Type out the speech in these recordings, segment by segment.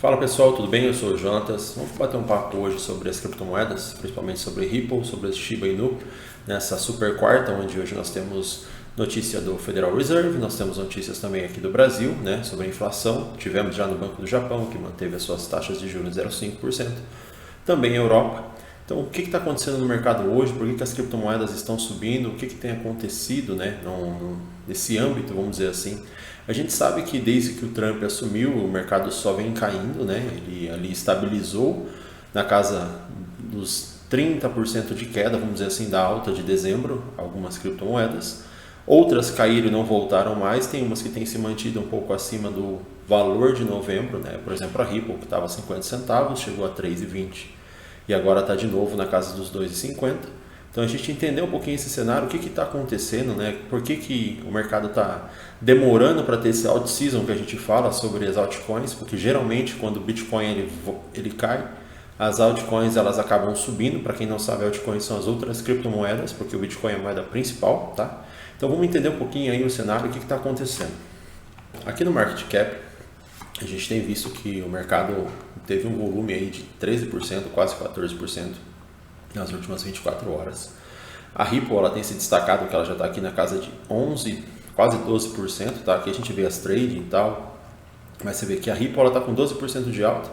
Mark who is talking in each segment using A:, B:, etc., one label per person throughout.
A: Fala pessoal, tudo bem? Eu sou o Jonatas. Vamos bater um papo hoje sobre as criptomoedas, principalmente sobre Ripple, sobre Shiba Inu, nessa super quarta, onde hoje nós temos notícia do Federal Reserve, nós temos notícias também aqui do Brasil, né, sobre a inflação. Tivemos já no Banco do Japão, que manteve as suas taxas de juros em 0,5%, também a Europa. Então, o que está acontecendo no mercado hoje? Por que as criptomoedas estão subindo? O que tem acontecido, né, nesse âmbito, vamos dizer assim? A gente sabe que desde que o Trump assumiu, o mercado só vem caindo, né? Ele ali estabilizou na casa dos 30% de queda, vamos dizer assim, da alta de dezembro, algumas criptomoedas. Outras caíram e não voltaram mais, tem umas que têm se mantido um pouco acima do valor de novembro, né? Por exemplo, a Ripple, que estava a 50 centavos, chegou a 3,20 e agora está de novo na casa dos 2,50. Então a gente entender um pouquinho esse cenário, o que está acontecendo, né? Por que o mercado está demorando para ter esse alt season que a gente fala sobre as altcoins, porque geralmente quando o Bitcoin ele cai, as altcoins elas acabam subindo. Para quem não sabe, altcoins são as outras criptomoedas, porque o Bitcoin é a moeda principal, tá? Então vamos entender um pouquinho aí o cenário, o que está acontecendo. Aqui no Market Cap, a gente tem visto que o mercado teve um volume aí de 13%, quase 14%. Nas últimas 24 horas. A Ripple ela tem se destacado, que ela já está aqui na casa de 11%, quase 12%, tá? Aqui a gente vê as trading e tal, mas você vê que a Ripple ela está com 12% de alta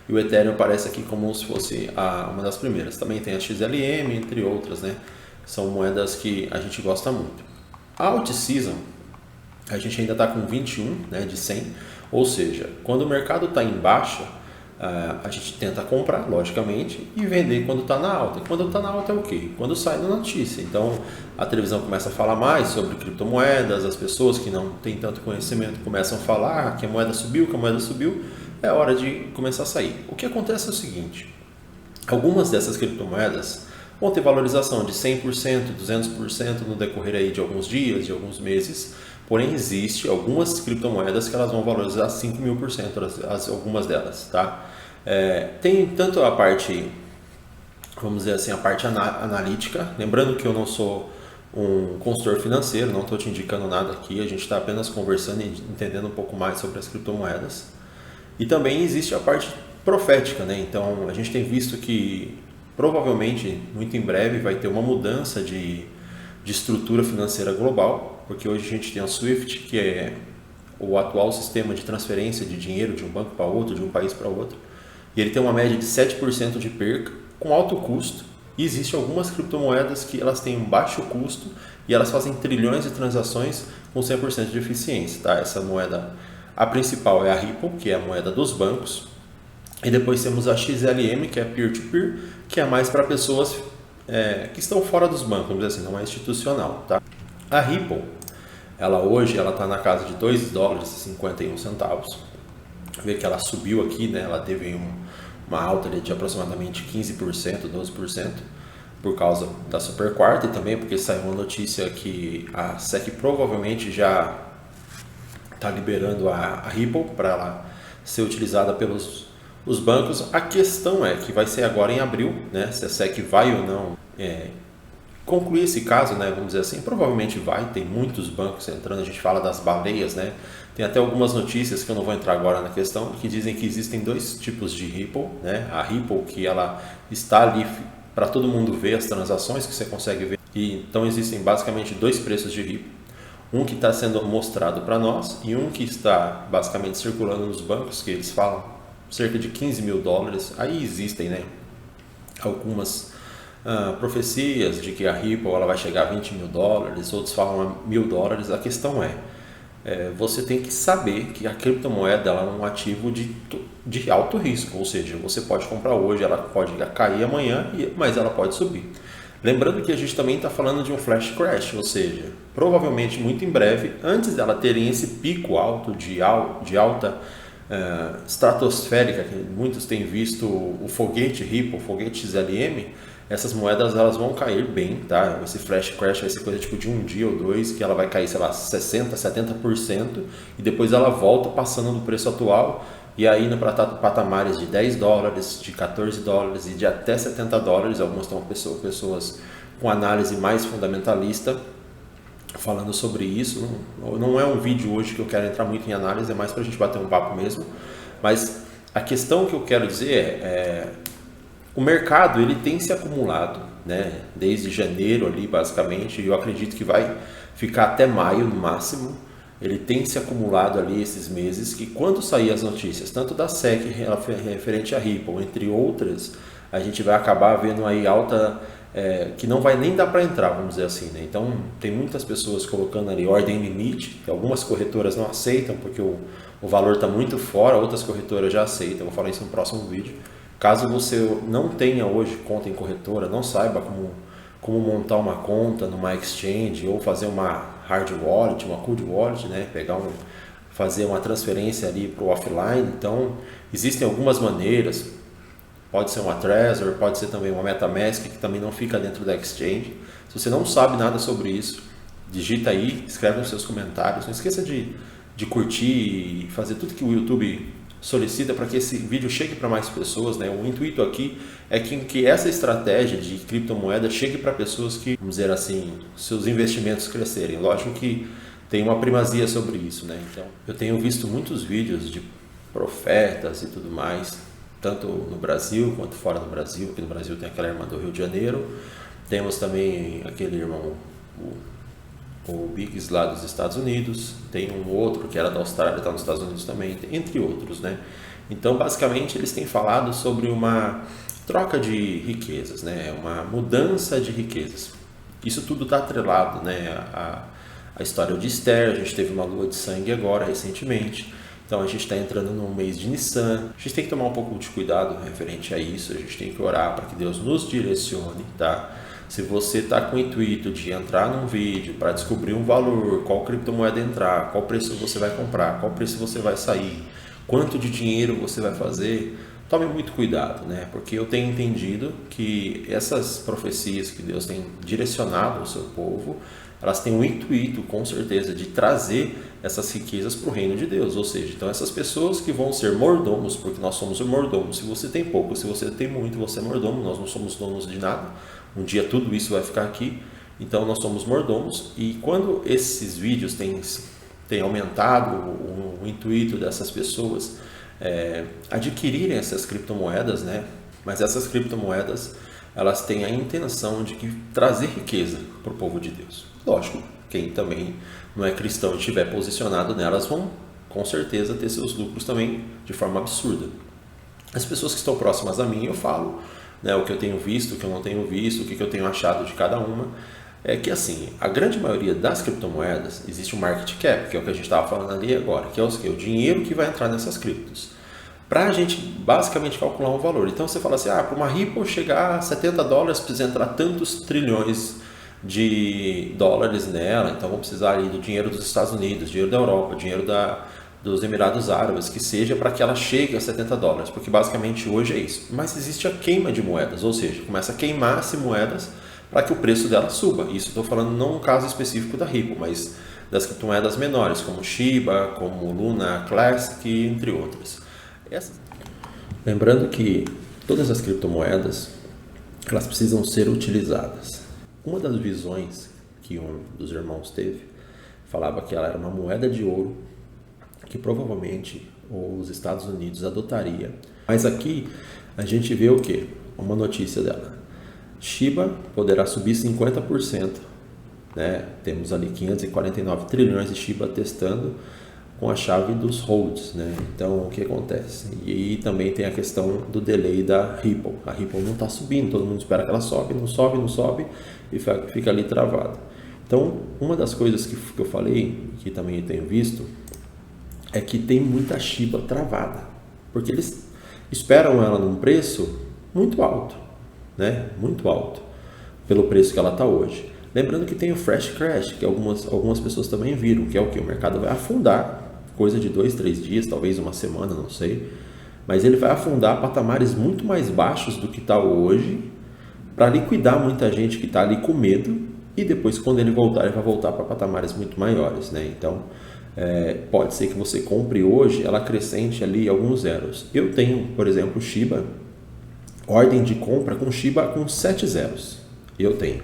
A: e o Ethereum aparece aqui como se fosse uma das primeiras. Também tem a XLM, entre outras, né? São moedas que a gente gosta muito. A Alt Season, a gente ainda está com 21, né, de 100, ou seja, quando o mercado está em baixa, a gente tenta comprar, logicamente, e vender quando está na alta. Quando está na alta é o quê? Quando sai na notícia. Então, a televisão começa a falar mais sobre criptomoedas, as pessoas que não têm tanto conhecimento começam a falar que a moeda subiu, é hora de começar a sair. O que acontece é o seguinte, algumas dessas criptomoedas vão ter valorização de 100%, 200% no decorrer aí de alguns dias, de alguns meses, porém existe algumas criptomoedas que elas vão valorizar 5.000%, algumas delas, tá? Tem tanto a parte, vamos dizer assim, a parte analítica, lembrando que eu não sou um consultor financeiro, não estou te indicando nada aqui, a gente está apenas conversando e entendendo um pouco mais sobre as criptomoedas. E também existe a parte profética, né? Então a gente tem visto que provavelmente, muito em breve, vai ter uma mudança de estrutura financeira global, porque hoje a gente tem a SWIFT, que é o atual sistema de transferência de dinheiro de um banco para outro, de um país para outro, e ele tem uma média de 7% de perca, com alto custo, e existem algumas criptomoedas que elas têm um baixo custo e elas fazem trilhões de transações com 100% de eficiência. Tá? Essa moeda, a principal é a Ripple, que é a moeda dos bancos, e depois temos a XLM, que é peer-to-peer, que é mais para pessoas que estão fora dos bancos, vamos dizer assim, não é institucional. Tá? A Ripple, hoje ela está na casa de $2,51. Vê que ela subiu aqui, né? Ela teve uma alta de aproximadamente 15%, 12%, por causa da super quarta e também porque saiu uma notícia que a SEC provavelmente já está liberando a Ripple para ela ser utilizada pelos os bancos. A questão é que vai ser agora em abril, né? Se a SEC vai ou não concluir esse caso, né? Vamos dizer assim, provavelmente vai, tem muitos bancos entrando, a gente fala das baleias, né? Tem até algumas notícias que eu não vou entrar agora na questão, que dizem que existem dois tipos de Ripple, né? A Ripple que ela está ali para todo mundo ver as transações que você consegue ver, e então existem basicamente dois preços de Ripple. Um que está sendo mostrado para nós e um que está basicamente circulando nos bancos, que eles falam cerca de $15.000. Aí existem, né, algumas profecias de que a Ripple ela vai chegar a $20.000, outros falam a $1.000. A questão você tem que saber que a criptomoeda ela é um ativo de alto risco, ou seja, você pode comprar hoje, ela pode cair amanhã, mas ela pode subir. Lembrando que a gente também está falando de um flash crash, ou seja, provavelmente muito em breve, antes dela terem esse pico alto de alta estratosférica, que muitos têm visto o foguete Ripple, o foguete XLM, essas moedas elas vão cair bem, tá? Esse flash crash vai ser coisa tipo de um dia ou dois, que ela vai cair, sei lá, 60%, 70%, e depois ela volta passando no preço atual, e aí indo para patamares de $10, de $14 e de até $70. Algumas estão pessoas com análise mais fundamentalista falando sobre isso. Não é um vídeo hoje que eu quero entrar muito em análise, é mais para a gente bater um papo mesmo, mas A questão que eu quero dizer o mercado ele tem se acumulado, né? Desde janeiro ali basicamente, e eu acredito que vai ficar até maio no máximo. Ele tem se acumulado ali esses meses que quando sair as notícias, tanto da SEC referente a Ripple, entre outras, a gente vai acabar vendo aí alta que não vai nem dar para entrar, vamos dizer assim, né? Então tem muitas pessoas colocando ali ordem limite, que algumas corretoras não aceitam porque o valor está muito fora, outras corretoras já aceitam, vou falar isso no próximo vídeo. Caso você não tenha hoje conta em corretora, não saiba como montar uma conta numa exchange ou fazer uma hard wallet, uma cold wallet, né? Fazer uma transferência ali para o offline. Então, existem algumas maneiras. Pode ser uma Trezor, pode ser também uma MetaMask, que também não fica dentro da exchange. Se você não sabe nada sobre isso, digita aí, escreve nos seus comentários. Não esqueça de curtir e fazer tudo que o YouTube solicita para que esse vídeo chegue para mais pessoas, né? O intuito aqui é que essa estratégia de criptomoeda chegue para pessoas que, vamos dizer assim, seus investimentos crescerem. Lógico que tem uma primazia sobre isso, né? Então, eu tenho visto muitos vídeos de profetas e tudo mais, tanto no Brasil quanto fora do Brasil. Aqui no Brasil tem aquela irmã do Rio de Janeiro, temos também aquele irmão, o Biggs lá dos Estados Unidos, tem um outro que era da Austrália, está nos Estados Unidos também, entre outros, né? Então, basicamente, eles têm falado sobre uma troca de riquezas, né? Uma mudança de riquezas. Isso tudo está atrelado, né? A história de Esther, a gente teve uma lua de sangue agora, recentemente. Então, a gente está entrando no mês de Nissan. A gente tem que tomar um pouco de cuidado referente a isso. A gente tem que orar para que Deus nos direcione, tá? Se você está com o intuito de entrar num vídeo para descobrir um valor, qual criptomoeda entrar, qual preço você vai comprar, qual preço você vai sair, quanto de dinheiro você vai fazer, tome muito cuidado, né? Porque eu tenho entendido que essas profecias que Deus tem direcionado ao seu povo, elas têm o intuito, com certeza, de trazer essas riquezas para o reino de Deus. Ou seja, então essas pessoas que vão ser mordomos, porque nós somos mordomos, se você tem pouco, se você tem muito, você é mordomo, nós não somos donos de nada. Um dia tudo isso vai ficar aqui, então nós somos mordomos. E quando esses vídeos têm aumentado o intuito dessas pessoas adquirirem essas criptomoedas, né? Mas essas criptomoedas, elas têm a intenção de trazer riqueza para o povo de Deus. Lógico, quem também não é cristão e estiver posicionado nelas vão com certeza ter seus lucros também de forma absurda. As pessoas que estão próximas a mim, eu falo, né, o que eu tenho visto, o que eu não tenho visto, o que eu tenho achado de cada uma, é que assim, a grande maioria das criptomoedas, existe um market cap, que é o que a gente estava falando ali agora, que é o dinheiro que vai entrar nessas criptos, para a gente basicamente calcular um valor. Então você fala assim, para uma Ripple chegar a $70, precisa entrar tantos trilhões de dólares nela, então vamos precisar ali do dinheiro dos Estados Unidos, dinheiro da Europa, dinheiro dos Emirados Árabes, que seja para que ela chegue a $70, porque basicamente hoje é isso. Mas existe a queima de moedas, ou seja, começa a queimar-se moedas para que o preço dela suba. Isso estou falando não no caso específico da Ripple, mas das criptomoedas menores, como Shiba, como Luna Classic, entre outras. Lembrando que todas as criptomoedas, elas precisam ser utilizadas. Uma das visões que um dos irmãos teve, falava que ela era uma moeda de ouro, que provavelmente os Estados Unidos adotaria. Mas aqui a gente vê o quê? Uma notícia dela. Shiba poderá subir 50%, né? Temos ali 549 trilhões de Shiba testando com a chave dos holds, né? Então o que acontece? E aí também tem a questão do delay da Ripple. A Ripple não está subindo, todo mundo espera que ela sobe, não sobe e fica ali travada. Então uma das coisas que eu falei, que também tenho visto, é que tem muita Shiba travada, porque eles esperam ela num preço muito alto, né? Muito alto, pelo preço que ela está hoje. Lembrando que tem o Fresh Crash, que algumas pessoas também viram, que é o que? O mercado vai afundar, coisa de 2, 3 dias, talvez uma semana, não sei, mas ele vai afundar patamares muito mais baixos do que está hoje, para liquidar muita gente que está ali com medo, e depois quando ele voltar, ele vai voltar para patamares muito maiores, né? Então, pode ser que você compre hoje, ela acrescente ali alguns zeros. Eu tenho, por exemplo, Shiba, ordem de compra com Shiba com 7 zeros. Eu tenho.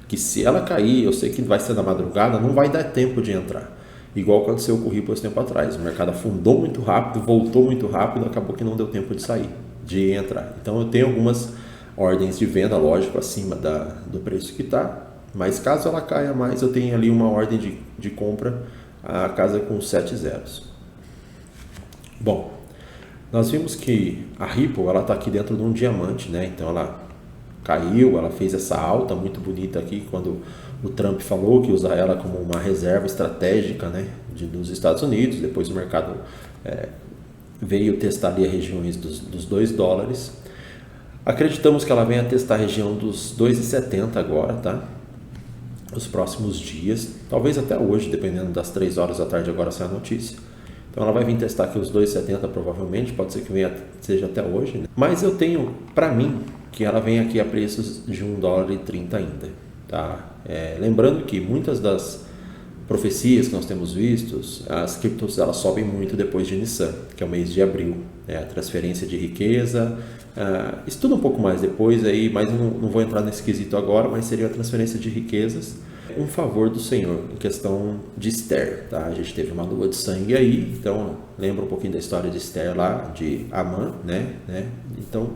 A: Que se ela cair, eu sei que vai ser na madrugada, não vai dar tempo de entrar. igual aconteceu com o Ripple esse tempo atrás. O mercado afundou muito rápido, voltou muito rápido, acabou que não deu tempo de sair, de entrar. Então eu tenho algumas ordens de venda, lógico, acima do preço que está, mas caso ela caia mais, eu tenho ali uma ordem de compra, a casa com 7 zeros. Bom, nós vimos que a Ripple ela está aqui dentro de um diamante, né? Então ela caiu, ela fez essa alta muito bonita aqui quando o Trump falou que usa ela como uma reserva estratégica, né, dos Estados Unidos. Depois o mercado veio testar ali as regiões dos 2 dólares. Acreditamos que ela venha testar a região dos 2,70 agora, tá? Os próximos dias, talvez até hoje, dependendo das 3 horas da tarde agora sai a notícia. Então ela vai vir testar aqui os 2,70 provavelmente, pode ser que seja até hoje, né? Mas eu tenho para mim que ela vem aqui a preços de $1,30 ainda, tá? Lembrando que muitas das profecias que nós temos vistos, as criptos elas sobem muito depois de Nissan, que é o mês de abril, né? A transferência de riqueza, estuda um pouco mais depois aí, mas não vou entrar nesse quesito agora, mas seria a transferência de riquezas, um favor do Senhor em questão de Esther, tá? A gente teve uma lua de sangue aí, então lembra um pouquinho da história de Esther lá, de Amã, né? Então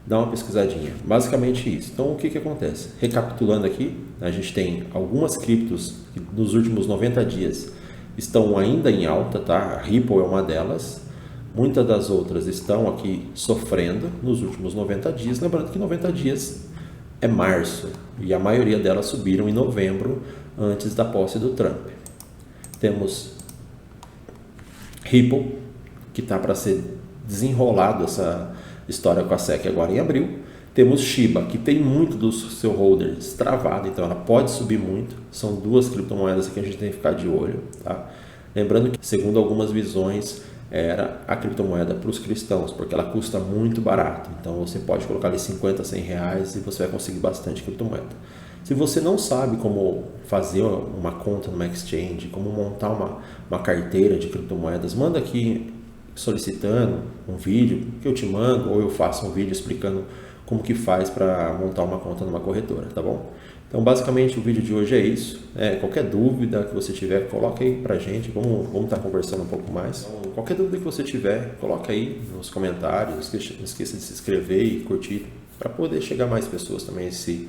A: dá uma pesquisadinha, basicamente isso. Então o que acontece? Recapitulando aqui, a gente tem algumas criptos que nos últimos 90 dias estão ainda em alta, tá? A Ripple é uma delas, muitas das outras estão aqui sofrendo nos últimos 90 dias, lembrando que 90 dias é março e a maioria delas subiram em novembro antes da posse do Trump. Temos Ripple, que está para ser desenrolado essa história com a SEC agora em abril. Temos Shiba, que tem muito do seu holder destravado, então ela pode subir muito. São 2 criptomoedas que a gente tem que ficar de olho, tá? Lembrando que, segundo algumas visões, era a criptomoeda para os cristãos, porque ela custa muito barato. Então você pode colocar ali 50, 100 reais e você vai conseguir bastante criptomoeda. Se você não sabe como fazer uma conta numa exchange, como montar uma carteira de criptomoedas, manda aqui solicitando um vídeo que eu te mando, ou eu faço um vídeo explicando como que faz para montar uma conta numa corretora, tá bom? Então basicamente o vídeo de hoje é isso. Qualquer dúvida que você tiver, coloca aí pra gente, vamos estar conversando um pouco mais. Então, qualquer dúvida que você tiver, coloca aí nos comentários, não esqueça de se inscrever e curtir para poder chegar a mais pessoas também esse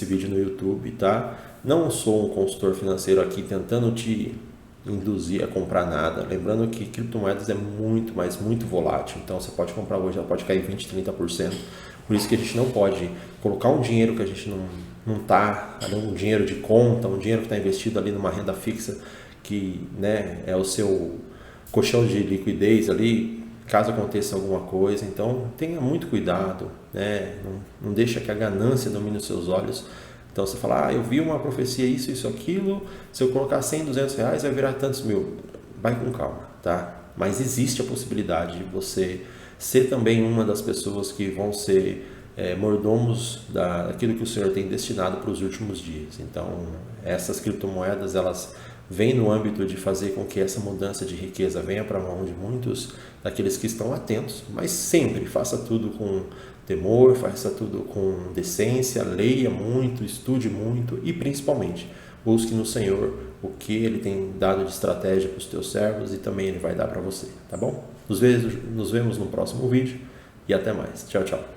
A: vídeo no YouTube, tá? Não sou um consultor financeiro aqui tentando te induzir a comprar nada. Lembrando que criptomoedas é muito, mas muito volátil. Então você pode comprar hoje, ela pode cair 20%, 30%. Por isso que a gente não pode colocar um dinheiro que a gente não está, um dinheiro de conta, um dinheiro que está investido ali numa renda fixa que, né, é o seu colchão de liquidez ali, caso aconteça alguma coisa. Então tenha muito cuidado, né? Não deixa que a ganância domine os seus olhos. Então você fala, eu vi uma profecia, isso, aquilo, se eu colocar 100, 200 reais vai virar tantos mil. Vai com calma, tá? Mas existe a possibilidade de você ser também uma das pessoas que vão ser mordomos daquilo que o Senhor tem destinado para os últimos dias. Então essas criptomoedas, elas vêm no âmbito de fazer com que essa mudança de riqueza venha para a mão de muitos daqueles que estão atentos, mas sempre faça tudo com temor, faça tudo com decência, leia muito, estude muito e principalmente busque no Senhor o que Ele tem dado de estratégia para os teus servos e também Ele vai dar para você, tá bom? Nos vemos no próximo vídeo e até mais. Tchau, tchau.